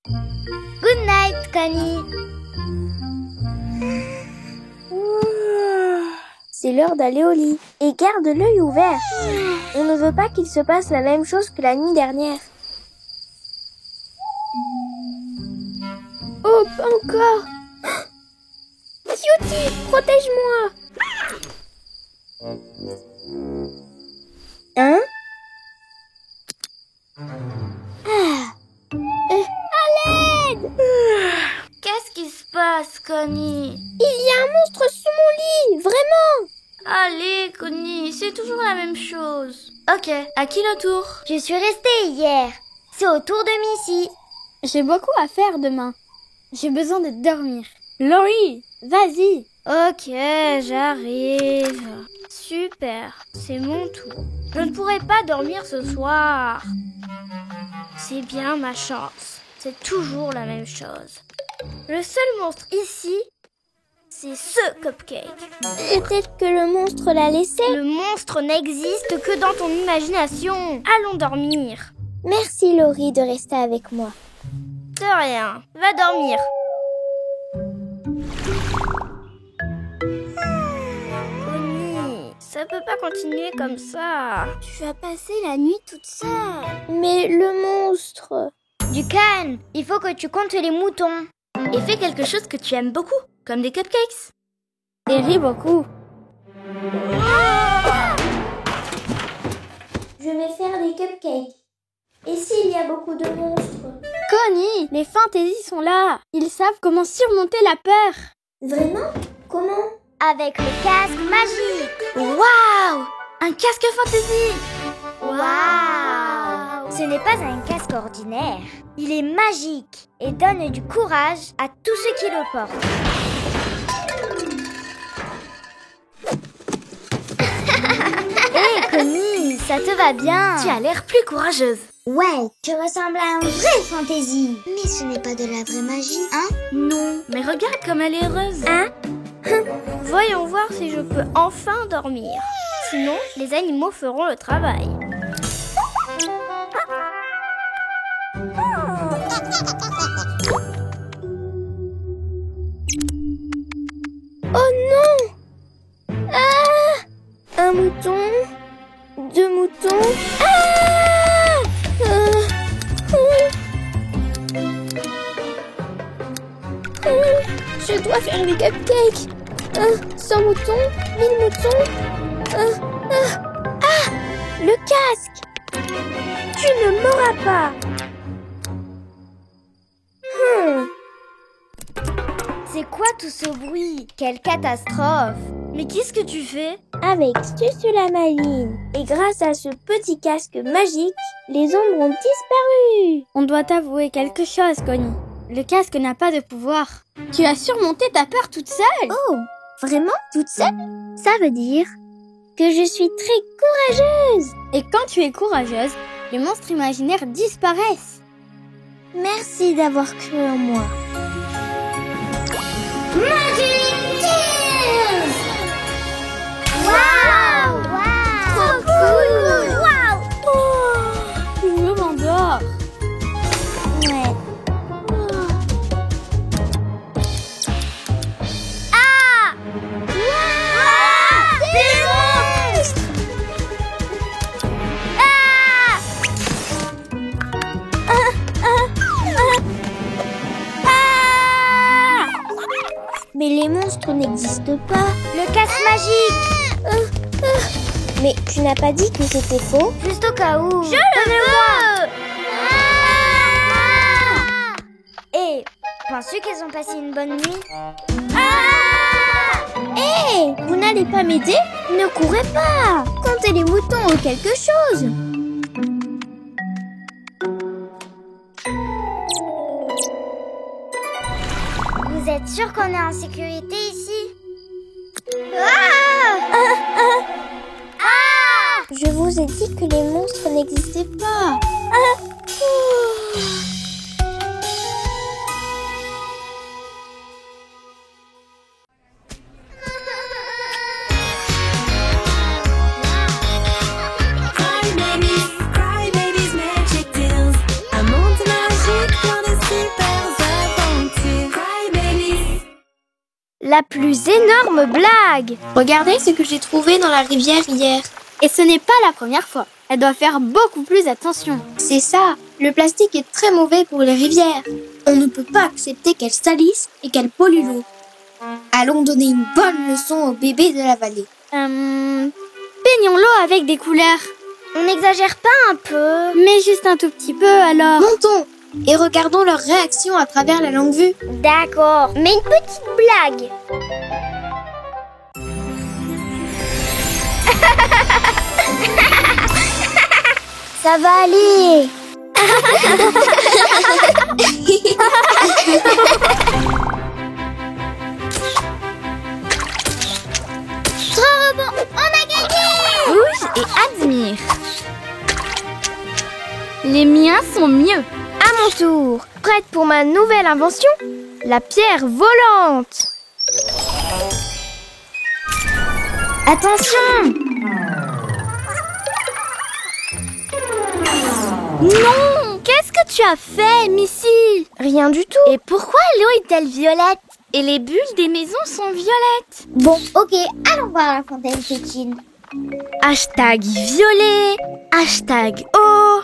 Good night, Connie. C'est l'heure d'aller au lit. Et garde l'œil ouvert. On ne veut pas qu'il se passe la même chose que la nuit dernière. Oh, pas encore. Cutie, protège-moi. Hein? À l'aide! Qu'est-ce qui se passe, Connie? Il y a un monstre sous mon lit, vraiment! Allez, Connie, c'est toujours la même chose. Ok, à qui le tour? Je suis restée hier. C'est au tour de Missy. J'ai beaucoup à faire demain. J'ai besoin de dormir. Laurie, vas-y. Ok, j'arrive. Super, c'est mon tour. Je ne pourrai pas dormir ce soir. C'est bien ma chance. C'est toujours la même chose. Le seul monstre ici, c'est ce cupcake. Peut-être que le monstre l'a laissé. Le monstre n'existe que dans ton imagination. Allons dormir. Merci Laurie de rester avec moi. De rien, va dormir. Connie, ça peut pas continuer comme ça. Tu vas passer la nuit toute seule. Mais le monstre... Du calme. Il faut que tu comptes les moutons. Et fais quelque chose que tu aimes beaucoup, comme des cupcakes. Et ris beaucoup. Je vais faire des cupcakes. Et s'il y a beaucoup de monstres? Connie, les fantaisies sont là. Ils savent comment surmonter la peur. Vraiment? Comment? Avec le casque magique. Waouh! Un casque fantasy! Waouh! Ce n'est pas un casque ordinaire. Il est magique et donne du courage à tous ceux qui le portent. Hé, Connie, ça te va bien. Tu as l'air plus courageuse. Ouais, tu ressembles à un vrai fantaisie. Mais ce n'est pas de la vraie magie, hein? Non, mais regarde comme elle est heureuse. Hein? Voyons voir si je peux enfin dormir. Sinon, les animaux feront le travail. Oh non! Ah! Un mouton, deux moutons. Ah! Je dois faire des cupcakes. 100 moutons, 1000 moutons. Le casque! Tu ne m'auras pas! C'est quoi tout ce bruit? Quelle catastrophe! Mais qu'est-ce que tu fais? Avec Susu la Maline et grâce à ce petit casque magique, les ombres ont disparu. On doit t'avouer quelque chose, Connie. Le casque n'a pas de pouvoir. Tu as surmonté ta peur toute seule. Oh, vraiment toute seule? Ça veut dire que je suis très courageuse. Et quand tu es courageuse, les monstres imaginaires disparaissent. Merci d'avoir cru en moi. Magic Tears! Waouh! Trop cool! Waouh! Je m'endors. Ouais. Ah! Waouh! Des monstres! Mais les monstres n'existent pas. Le casque magique! Mais tu n'as pas dit que c'était faux? Juste au cas où. Je le veux! Et penses-tu qu'elles ont passé une bonne nuit? Hé, vous n'allez pas m'aider? Ne courez pas! Comptez les moutons ou quelque chose! Vous êtes sûr qu'on est en sécurité ici? Je vous ai dit que les monstres n'existaient pas. Cry babies, magic tales. Un monde magique dans les super La plus énorme blague! Regardez ce que j'ai trouvé dans la rivière hier. Et ce n'est pas la première fois. Elle doit faire beaucoup plus attention. C'est ça. Le plastique est très mauvais pour les rivières. On ne peut pas accepter qu'elles salissent et qu'elles polluent l'eau. Allons donner une bonne leçon aux bébés de la vallée. Peignons l'eau avec des couleurs. On n'exagère pas un peu? Mais juste un tout petit peu alors. Montons et regardons leur réaction à travers la longue vue. D'accord, mais une petite blague. Ça va aller. Trop bon, on a gagné. Bouge et admire. Les miens sont mieux. À mon tour, prête pour ma nouvelle invention? La pierre volante. Attention. Non! Qu'est-ce que tu as fait, Missy? Rien du tout. Et pourquoi l'eau est-elle violette? Et les bulles des maisons sont violettes. Bon, ok, allons voir la fontaine fétine. Hashtag violet. Hashtag eau.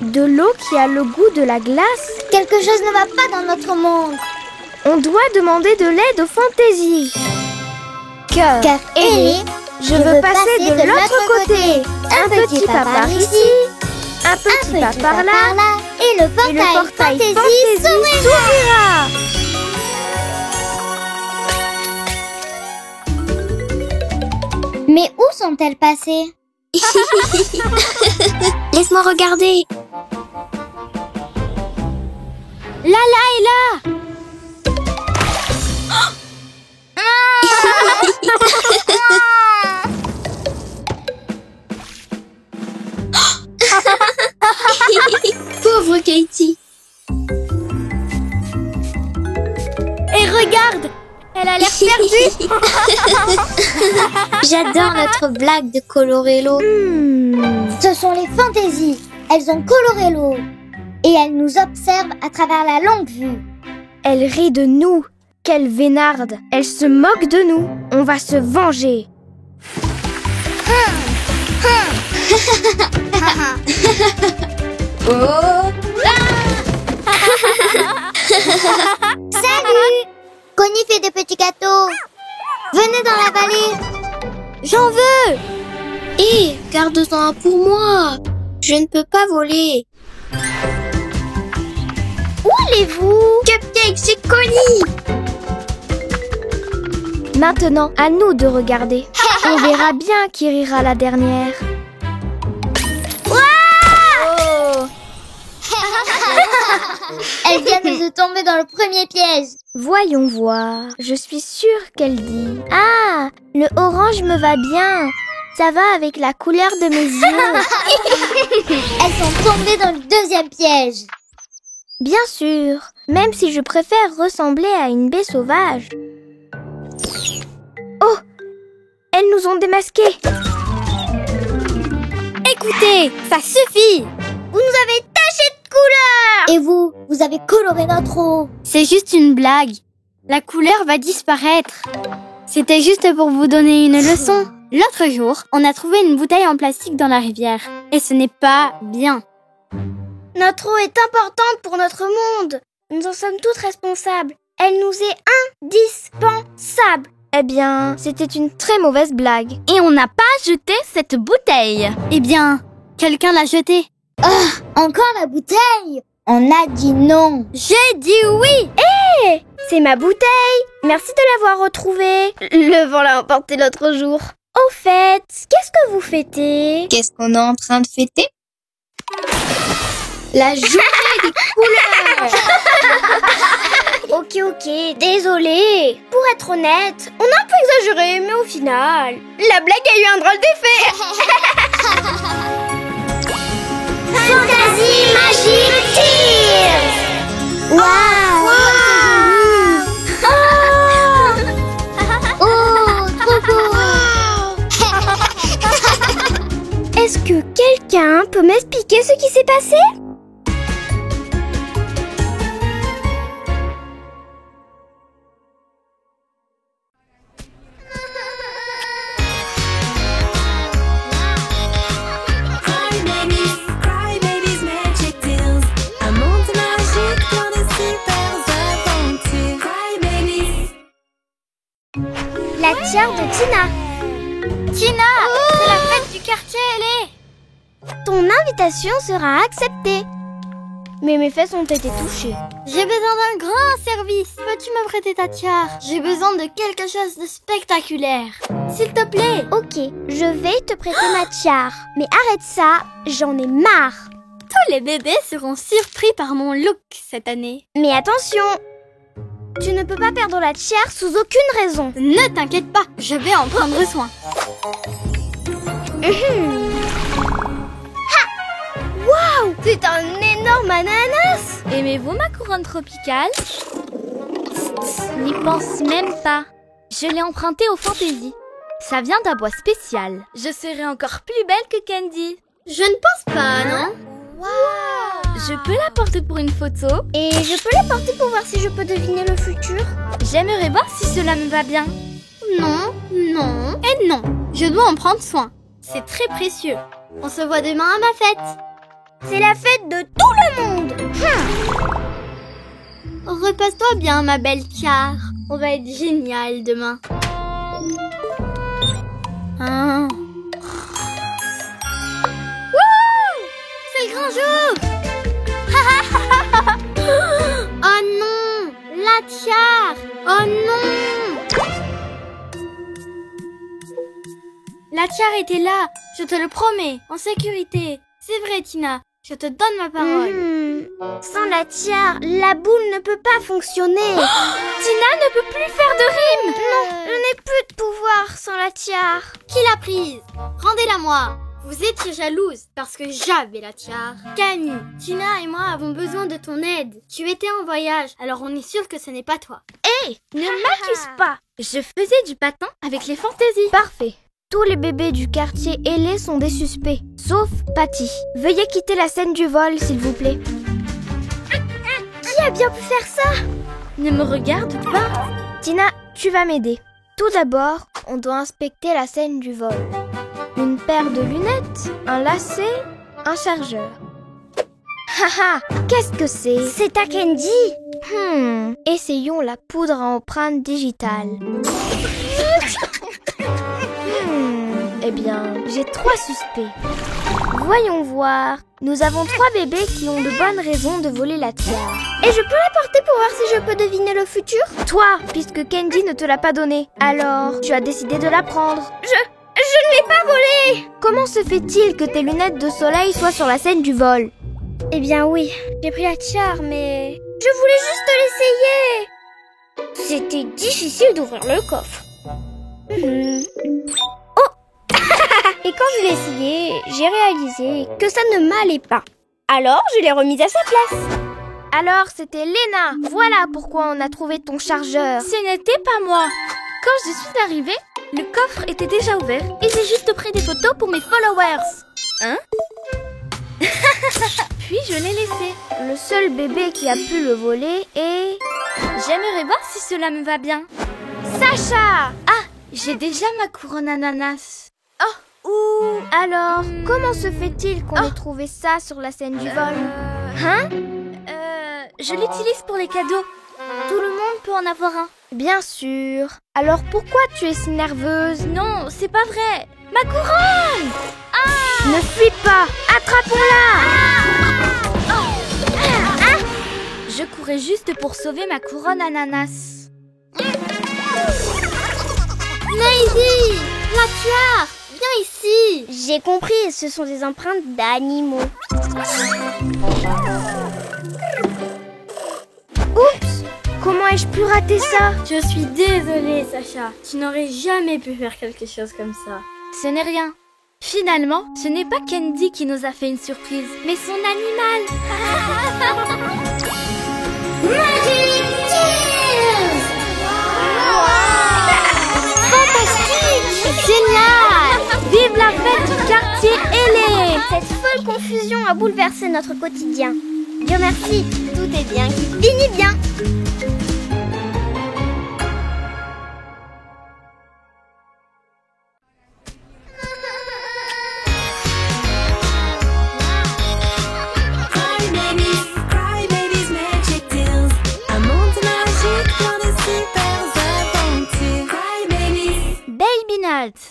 De l'eau qui a le goût de la glace. Quelque chose ne va pas dans notre monde. On doit demander de l'aide aux fantaisies. Cœur ailé, je veux passer de l'autre côté. Un petit pas par ici, un petit pas par là, et le portail fantaisie s'ouvrira. Mais où sont-elles passées? Laisse-moi regarder. Lala est là. Pauvre Katie. Et regarde, elle a l'air perdue. J'adore notre blague de colorer l'eau. Ce sont les fantaisies. Elles ont coloré l'eau. Et elles nous observent à travers la longue vue. Elle rit de nous. Quelle vénarde. Elle se moque de nous. On va se venger. Salut! Connie fait des petits gâteaux. Venez dans la vallée. J'en veux. Hé, garde-en un pour moi. Je ne peux pas voler. Où allez-vous? Cupcake, c'est Connie. Maintenant, à nous de regarder. On verra bien qui rira la dernière. Elle vient de se tomber dans le premier piège. Voyons voir. Je suis sûre qu'elle dit. Ah, le orange me va bien. Ça va avec la couleur de mes yeux. Elles sont tombées dans le deuxième piège. Bien sûr, même si je préfère ressembler à une baie sauvage. Oh, elles nous ont démasqués. Écoutez, ça suffit. Vous nous avez taché de couleur. Et vous avez coloré notre eau. C'est juste une blague. La couleur va disparaître. C'était juste pour vous donner une leçon. L'autre jour, on a trouvé une bouteille en plastique dans la rivière. Et ce n'est pas bien. Notre eau est importante pour notre monde. Nous en sommes toutes responsables. Elle nous est indispensable. Eh bien, c'était une très mauvaise blague. Et on n'a pas jeté cette bouteille. Eh bien, quelqu'un l'a jetée. Ah, encore la bouteille. On a dit non. J'ai dit oui. Hé, c'est ma bouteille. Merci de l'avoir retrouvée. Le vent l'a emporté l'autre jour. Au fait, qu'est-ce que vous fêtez? Qu'est-ce qu'on est en train de fêter? La journée des couleurs. Ok, désolée. Pour être honnête, on a un peu exagéré, mais au final, la blague a eu un drôle d'effet. Fantasy Magic Tears. Waouh. Oh, trop beau. Est-ce que quelqu'un peut m'expliquer ce qui s'est passé? tiare de Tina. Tina, c'est la fête du quartier, elle est. Ton invitation sera acceptée. Mais mes fesses ont été touchées. J'ai besoin d'un grand service. Peux-tu me prêter ta tiare? J'ai besoin de quelque chose de spectaculaire. S'il te plaît. Ok, je vais te prêter ma tiare. Mais arrête ça, j'en ai marre. Tous les bébés seront surpris par mon look cette année. Mais attention, tu ne peux pas perdre la tiare sous aucune raison. Ne t'inquiète pas, je vais en prendre soin. Waouh, c'est un énorme ananas. Aimez-vous ma couronne tropicale? N'y pense même pas. Je l'ai empruntée au Fantasy. Ça vient d'un bois spécial. Je serai encore plus belle que Candy. Je ne pense pas, non? Waouh. Je peux la porter pour une photo? Et je peux la porter pour voir si je peux deviner le futur? J'aimerais voir si cela me va bien. Non, non et non. Je dois en prendre soin. C'est très précieux. On se voit demain à ma fête. C'est la fête de tout le monde. Repose-toi bien, ma belle tiare. On va être génial demain. C'est le grand jour. Oh non, la tiare. Oh non. La tiare était là, je te le promets, en sécurité. C'est vrai, Tina, je te donne ma parole. Sans la tiare, la boule ne peut pas fonctionner. Tina ne peut plus faire de rime. Non, je n'ai plus de pouvoir sans la tiare. Qui l'a prise? Rendez-la moi. Vous étiez jalouse parce que j'avais la tiare. Camille, Tina et moi avons besoin de ton aide. Tu étais en voyage, alors on est sûr que ce n'est pas toi. Hé, ne m'accuse pas. Je faisais du patin avec les fantaisies. Parfait. Tous les bébés du quartier ailé sont des suspects, sauf Patty. Veuillez quitter la scène du vol, s'il vous plaît. Qui a bien pu faire ça? Ne me regarde pas. Tina, tu vas m'aider. Tout d'abord, on doit inspecter la scène du vol. Une paire de lunettes, un lacet, un chargeur. Haha, qu'est-ce que c'est? C'est ta Candy. Essayons la poudre à empreinte digitale. Eh bien, j'ai 3 suspects. Voyons voir. Nous avons 3 bébés qui ont de bonnes raisons de voler la tiare. Et je peux la porter pour voir si je peux deviner le futur? Toi, puisque Candy ne te l'a pas donnée. Alors, tu as décidé de la prendre. Je ne l'ai pas volée! Comment se fait-il que tes lunettes de soleil soient sur la scène du vol? Eh bien oui, j'ai pris la tiare, mais... Je voulais juste l'essayer! C'était difficile d'ouvrir le coffre. Oh! Et quand je l'ai essayé, j'ai réalisé que ça ne m'allait pas. Alors, je l'ai remise à sa place. Alors, c'était Léna. Voilà pourquoi on a trouvé ton chargeur. Ce n'était pas moi. Quand je suis arrivée, le coffre était déjà ouvert et j'ai juste pris des photos pour mes followers. Hein? Puis je l'ai laissé. Le seul bébé qui a pu le voler est... J'aimerais voir si cela me va bien. Sacha! Ah, j'ai déjà ma couronne ananas. Alors, comment se fait-il qu'on ait trouvé ça sur la scène du vol? Hein? Je l'utilise pour les cadeaux. Tout le monde peut en avoir un. Bien sûr. Alors pourquoi tu es si nerveuse? Non, c'est pas vrai. Ma couronne! Ne fuis pas! Attrapons-la! Je courais juste pour sauver ma couronne ananas. Maisy, la tiare, viens ici. J'ai compris, ce sont des empreintes d'animaux. Oups! Comment ai-je pu rater ça? Je suis désolée, Sacha. Tu n'aurais jamais pu faire quelque chose comme ça. Ce n'est rien. Finalement, ce n'est pas Candy qui nous a fait une surprise, mais son animal. Magic Tears! Fantastique! Génial! Vive la fête du quartier ailé! Cette folle confusion a bouleversé notre quotidien. Dieu merci, tout est bien qui finit bien.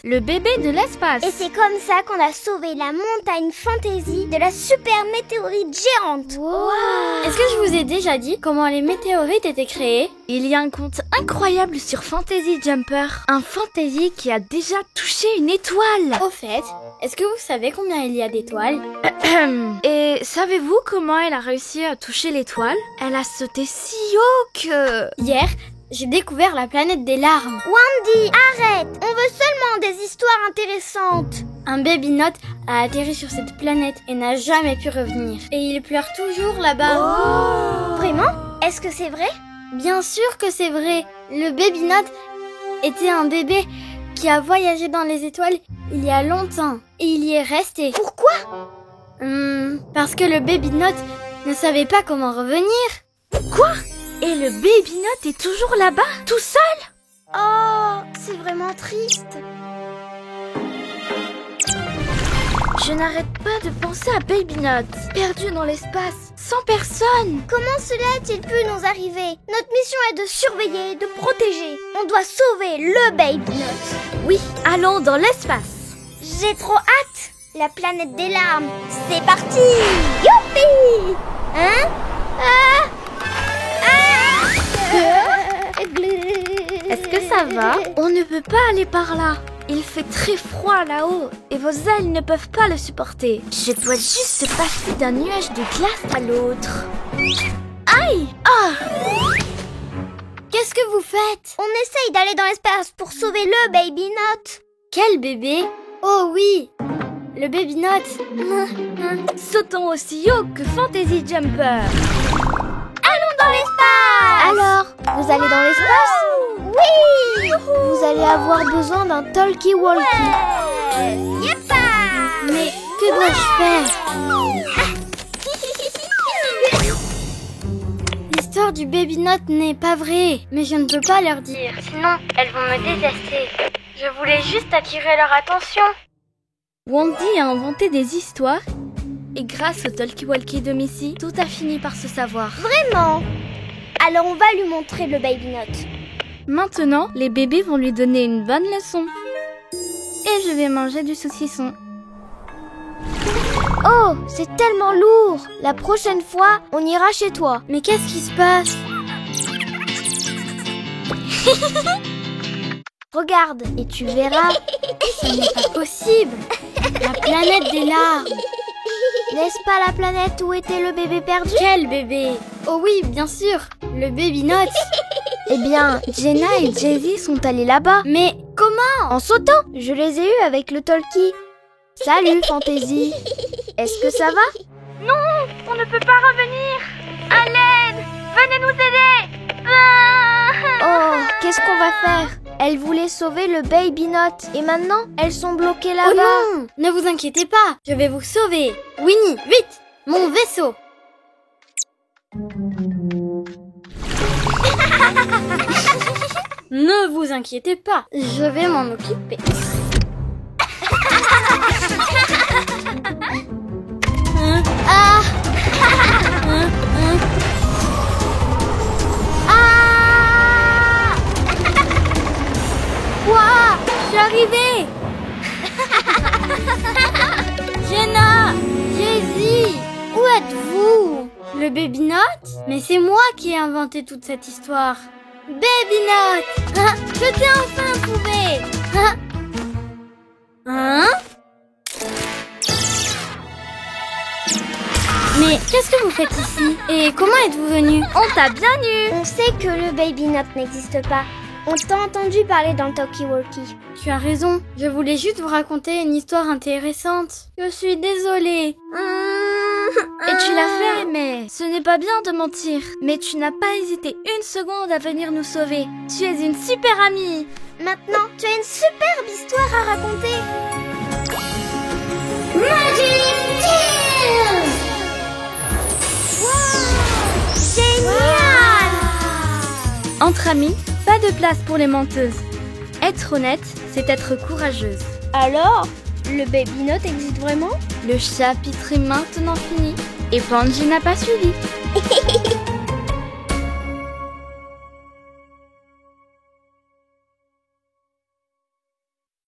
le bébé de l'espace. Et c'est comme ça qu'on a sauvé la montagne Fantasy de la super météorite géante. Wow. Est-ce que je vous ai déjà dit comment les météorites étaient créées? Il y a un conte incroyable sur Fantasy Jumper. Un fantasy qui a déjà touché une étoile. Au fait, est-ce que vous savez combien il y a d'étoiles? Et savez-vous comment elle a réussi à toucher l'étoile? Elle a sauté si haut que... Hier, j'ai découvert la planète des larmes. Wendy, arrête! On veut seulement des histoires intéressantes. Un baby note a atterri sur cette planète et n'a jamais pu revenir. Et il pleure toujours là-bas. Oh. Vraiment? Est-ce que c'est vrai? Bien sûr que c'est vrai. Le baby note était un bébé qui a voyagé dans les étoiles il y a longtemps. Et il y est resté. Pourquoi? Parce que le baby note ne savait pas comment revenir. Quoi? Et le baby note est toujours là-bas, tout seul? Oh, c'est vraiment triste. Je n'arrête pas de penser à Baby Note, perdu dans l'espace, sans personne. Comment cela a-t-il pu nous arriver? Notre mission est de surveiller, de protéger. On doit sauver le Baby Note. Oui, allons dans l'espace. J'ai trop hâte. La planète des larmes, c'est parti. Youpi! Hein? Est-ce que ça va? On ne peut pas aller par là. Il fait très froid là-haut et vos ailes ne peuvent pas le supporter. Je dois juste passer d'un nuage de glace à l'autre. Aïe! Ah! Qu'est-ce que vous faites? On essaye d'aller dans l'espace pour sauver le Baby Note. Quel bébé? Oh oui! Le Baby Note. Sautons aussi haut que Fantasy Jumper. Allons dans l'espace! Alors, vous allez dans l'espace? Oui! Vous allez avoir besoin d'un talkie-walkie. Yeppa! Mais que dois-je faire? L'histoire du Baby Note n'est pas vraie, mais je ne peux pas leur dire. Sinon, elles vont me détester. Je voulais juste attirer leur attention. Wendy a inventé des histoires et grâce au talkie-walkie de Missy, tout a fini par se savoir. Vraiment? Alors on va lui montrer le Baby Note. Maintenant, les bébés vont lui donner une bonne leçon. Et je vais manger du saucisson. Oh, c'est tellement lourd. La prochaine fois, on ira chez toi. Mais qu'est-ce qui se passe? Regarde, et tu verras. Ce n'est pas possible. La planète des larmes. N'est-ce pas la planète où était le bébé perdu? Quel bébé? Oh oui, bien sûr, le Baby Note. Eh bien, Jenna et Jay-Z sont allés là-bas. Mais comment? En sautant. Je les ai eus avec le talkie. Salut, Fantasy. Est-ce que ça va? Non, on ne peut pas revenir. À l'aide! Venez nous aider! Oh, qu'est-ce qu'on va faire? Elles voulaient sauver le Baby Note et maintenant, elles sont bloquées là-bas. Oh non! Ne vous inquiétez pas, je vais vous sauver. Winnie, vite! Mon vaisseau! Ne vous inquiétez pas, je vais m'en occuper. Ah! Ah! Ouah! Je suis arrivée! Jenna! Jay-Z! Où êtes-vous? Le Baby Note? Mais c'est moi qui ai inventé toute cette histoire. Baby Note! Hein? Je t'ai enfin trouvé! Hein? Mais qu'est-ce que vous faites ici? Et comment êtes-vous venu? On t'a bien eu! On sait que le Baby Note n'existe pas. On t'a entendu parler dans Talkie-Walkie. Tu as raison, je voulais juste vous raconter une histoire intéressante. Je suis désolée. Et tu l'as fait, mais ce n'est pas bien de mentir. Mais tu n'as pas hésité une seconde à venir nous sauver. Tu es une super amie. Maintenant, tu as une superbe histoire à raconter. Magic Tales! Wow! Génial! Entre amis, pas de place pour les menteuses. Être honnête, c'est être courageuse. Alors, le Baby Note existe vraiment? Le chapitre est maintenant fini et Panji n'a pas suivi.